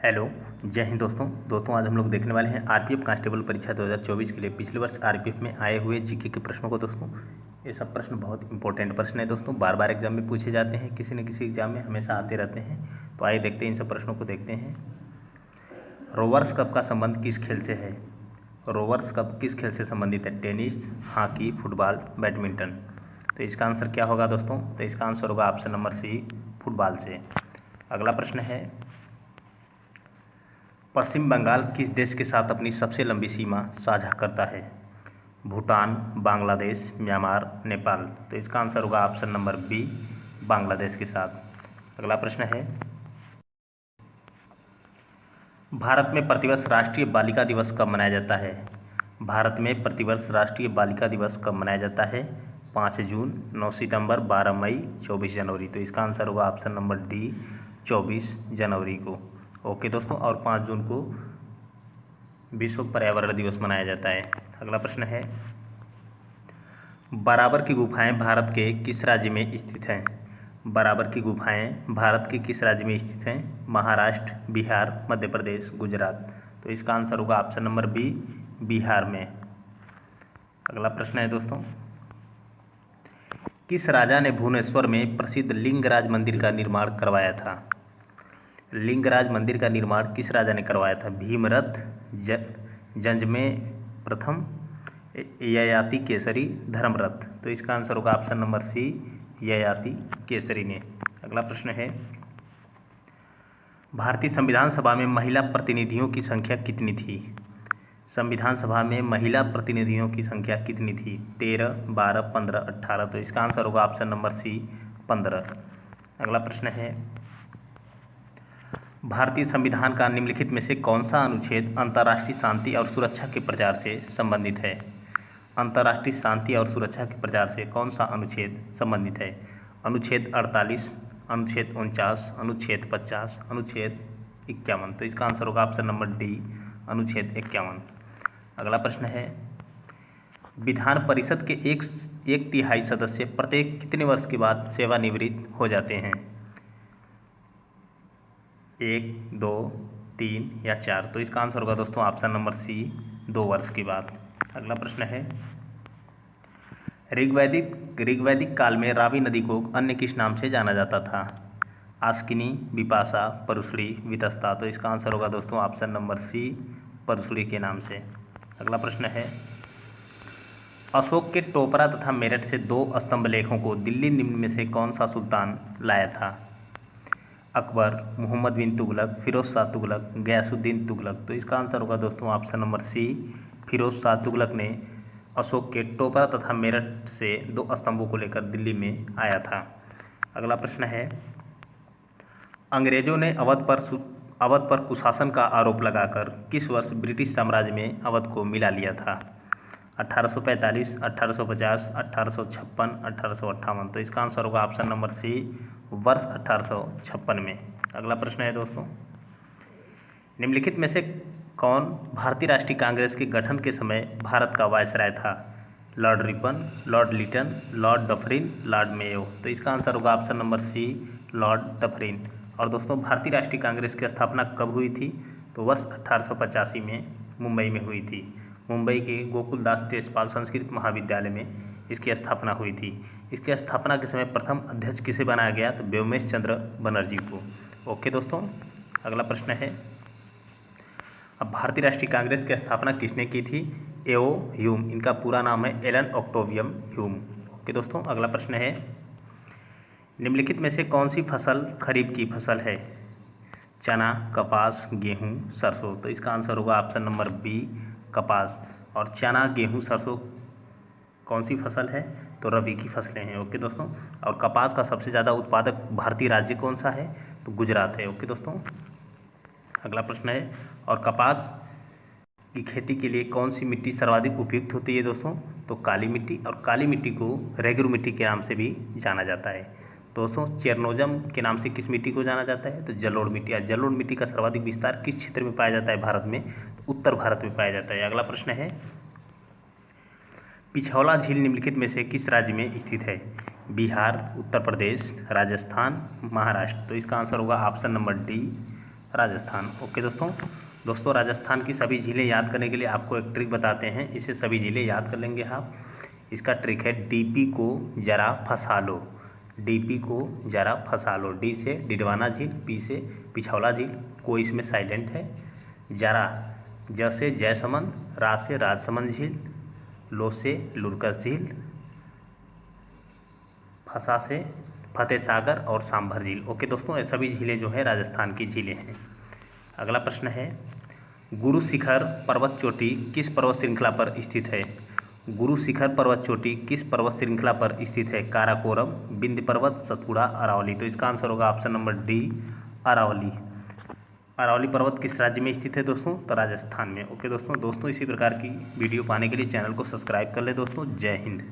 Hello. जय हिंद दोस्तों आज हम लोग देखने वाले हैं आरपीएफ कांस्टेबल परीक्षा 2024 के लिए पिछले वर्ष आरपीएफ में आए हुए जीके के प्रश्नों को। दोस्तों ये सब प्रश्न बहुत इंपॉर्टेंट प्रश्न है दोस्तों, बार बार एग्जाम में पूछे जाते हैं, किसी न किसी एग्जाम में हमेशा आते रहते हैं। तो आइए देखते हैं इन सब प्रश्नों को देखते हैं। रोवर्स कप का संबंध किस खेल से है? रोवर्स कप किस खेल से संबंधित है? Tennis, hockey, football, badminton. तो इसका आंसर क्या होगा दोस्तों? तो इसका आंसर होगा ऑप्शन नंबर सी, फुटबॉल से। अगला प्रश्न है, पश्चिम बंगाल किस देश के साथ अपनी सबसे लंबी सीमा साझा करता है? भूटान, बांग्लादेश, म्यांमार, नेपाल। तो इसका आंसर होगा ऑप्शन नंबर बी, बांग्लादेश के साथ। अगला प्रश्न है, भारत में प्रतिवर्ष राष्ट्रीय बालिका दिवस कब मनाया जाता है? भारत में प्रतिवर्ष राष्ट्रीय बालिका दिवस कब मनाया जाता है? 5 जून, 9 सितंबर, 12 मई, 24 जनवरी। तो इसका आंसर होगा ऑप्शन नंबर डी, 24 जनवरी को। ओके दोस्तों, और 5 जून को विश्व पर्यावरण दिवस मनाया जाता है। अगला प्रश्न है, बराबर की गुफाएं भारत के किस राज्य में स्थित हैं? बराबर की गुफाएं भारत के किस राज्य में स्थित हैं? महाराष्ट्र, बिहार, मध्य प्रदेश, गुजरात। तो इसका आंसर होगा ऑप्शन नंबर बी, बिहार में। अगला प्रश्न है दोस्तों, किस राजा ने भुवनेश्वर में प्रसिद्ध लिंगराज मंदिर का निर्माण करवाया था? लिंगराज मंदिर का निर्माण किस राजा ने करवाया था? भीमरथ, जंजमेर प्रथम, ययाति केसरी, धर्मरथ। तो इसका आंसर होगा option number C, Yayati Kesari ने। अगला प्रश्न है, भारतीय संविधान सभा में महिला प्रतिनिधियों की संख्या कितनी थी? संविधान सभा में महिला प्रतिनिधियों की संख्या कितनी थी? 13, 12, 15, 18। तो इसका आंसर होगा ऑप्शन नंबर सी, 15। अगला प्रश्न है, भारतीय संविधान का निम्नलिखित में से कौन सा अनुच्छेद अंतर्राष्ट्रीय शांति और सुरक्षा के प्रचार से संबंधित है? अंतर्राष्ट्रीय शांति और सुरक्षा के प्रचार से कौन सा अनुच्छेद संबंधित है? अनुच्छेद 48, अनुच्छेद 49, अनुच्छेद 50, अनुच्छेद 51। तो इसका आंसर होगा ऑप्शन नंबर डी, अनुच्छेद 51। अगला प्रश्न है, विधान परिषद के एक तिहाई सदस्य प्रत्येक कितने वर्ष के बाद सेवानिवृत्त हो जाते हैं? 1, 2, 3 या 4। तो इसका आंसर होगा दोस्तों ऑप्शन नंबर सी, 2 वर्ष के बाद। अगला प्रश्न है, ऋग्वैदिक काल में रावी नदी को अन्य किस नाम से जाना जाता था? आस्किनी, विपाशा, परशुड़ी, वितस्ता। तो इसका आंसर होगा दोस्तों ऑप्शन नंबर सी, परशुड़ी के नाम से। अगला प्रश्न है, अशोक के टोपरा तथा मेरठ से 2 स्तंभ लेखों को दिल्ली निम्न में से कौन सा सुल्तान लाया था? अकबर, मोहम्मद बिन तुगलक, फिरोज शाह तुगलक, गयासुद्दीन तुगलक। तो इसका आंसर होगा दोस्तों option number C, Firoz Shah Tughlaq ने अशोक के टोपरा तथा मेरठ से 2 स्तंभों को लेकर दिल्ली में आया था। अगला प्रश्न है, अंग्रेजों ने अवध पर कुशासन का आरोप लगाकर किस वर्ष ब्रिटिश साम्राज्य में अवध को मिला लिया था? 1845, 1850, 1856, 1858। तो इसका आंसर होगा ऑप्शन नंबर सी, वर्ष 1856 में। अगला प्रश्न है दोस्तों, निम्नलिखित में से कौन भारतीय राष्ट्रीय कांग्रेस के गठन के समय भारत का वायसराय था? Lord Ripon, lord Lytton, lord Dufferin, lord Mayo. तो इसका आंसर होगा option number C, lord Dufferin. और दोस्तों, भारतीय राष्ट्रीय कांग्रेस की स्थापना कब हुई थी? तो वर्ष 1885 में मुंबई में हुई थी। मुंबई के गोकुलदास तेजपाल संस्कृत महाविद्यालय में इसकी स्थापना हुई थी। इसकी स्थापना के समय प्रथम अध्यक्ष किसे बनाया गया? तो व्योमेश चंद्र बनर्जी को। ओके दोस्तों, अगला प्रश्न है, अब भारतीय राष्ट्रीय कांग्रेस की स्थापना किसने की थी? एओ ह्यूम, इनका पूरा नाम है एलन ऑक्टेवियम ह्यूम। ओके दोस्तों, अगला प्रश्न है, निम्नलिखित में से कौन सी फसल खरीफ की फसल है? चना, कपास, गेहूं, सरसों। तो इसका आंसर होगा ऑप्शन नंबर बी, कपास। और चना, गेहूं, सरसों कौन सी फसल है? तो रबी की फसलें हैं। ओके दोस्तों, और कपास का सबसे ज़्यादा उत्पादक भारतीय राज्य कौन सा है? तो गुजरात है। ओके दोस्तों, अगला प्रश्न है, और कपास की खेती के लिए कौन सी मिट्टी सर्वाधिक उपयुक्त होती है दोस्तों? तो काली मिट्टी। और काली मिट्टी को रेगुर मिट्टी के नाम से भी जाना जाता है। दोस्तों, चेरनोजम के नाम से किस मिट्टी को जाना जाता है? तो जलोढ़ मिट्टी। या जलोढ़ मिट्टी का सर्वाधिक विस्तार किस क्षेत्र में पाया जाता है भारत में? तो उत्तर भारत में पाया जाता है। अगला प्रश्न है, पिछौला झील निम्नलिखित में से किस राज्य में स्थित है? बिहार, उत्तर प्रदेश, राजस्थान, महाराष्ट्र। तो इसका आंसर होगा option number D, Rajasthan. Okay दोस्तों राजस्थान की सभी झीलें याद करने के लिए आपको एक ट्रिक बताते हैं, इसे सभी झीलें याद कर लेंगे आप। इसका ट्रिक है डीपी को जरा फंसा लो, डीपी को जरा फंसा लो। डी से डिडवाना झील, पी से पिछौला झील, को इसमें साइलेंट है। जरा, ज से जयसमंद, रा से राजसमंद झील, लो से लुरकस झील, फसा से फतेह सागर और सांभर झील। ओके दोस्तों, ये सभी झीलें जो है राजस्थान की झीलें हैं। अगला प्रश्न है, गुरु शिखर पर्वत चोटी किस पर्वत श्रृंखला पर स्थित है? गुरु शिखर पर्वत चोटी किस पर्वत श्रृंखला पर स्थित है? काराकोरम, विंध्य पर्वत, सतपुड़ा, अरावली। तो इसका आंसर होगा option number D, Aravalli. Aravalli पर्वत किस राज्य में स्थित है दोस्तों? तो राजस्थान में। ओके दोस्तों इसी प्रकार की वीडियो पाने के लिए चैनल को सब्सक्राइब कर ले दोस्तों। जय हिंद।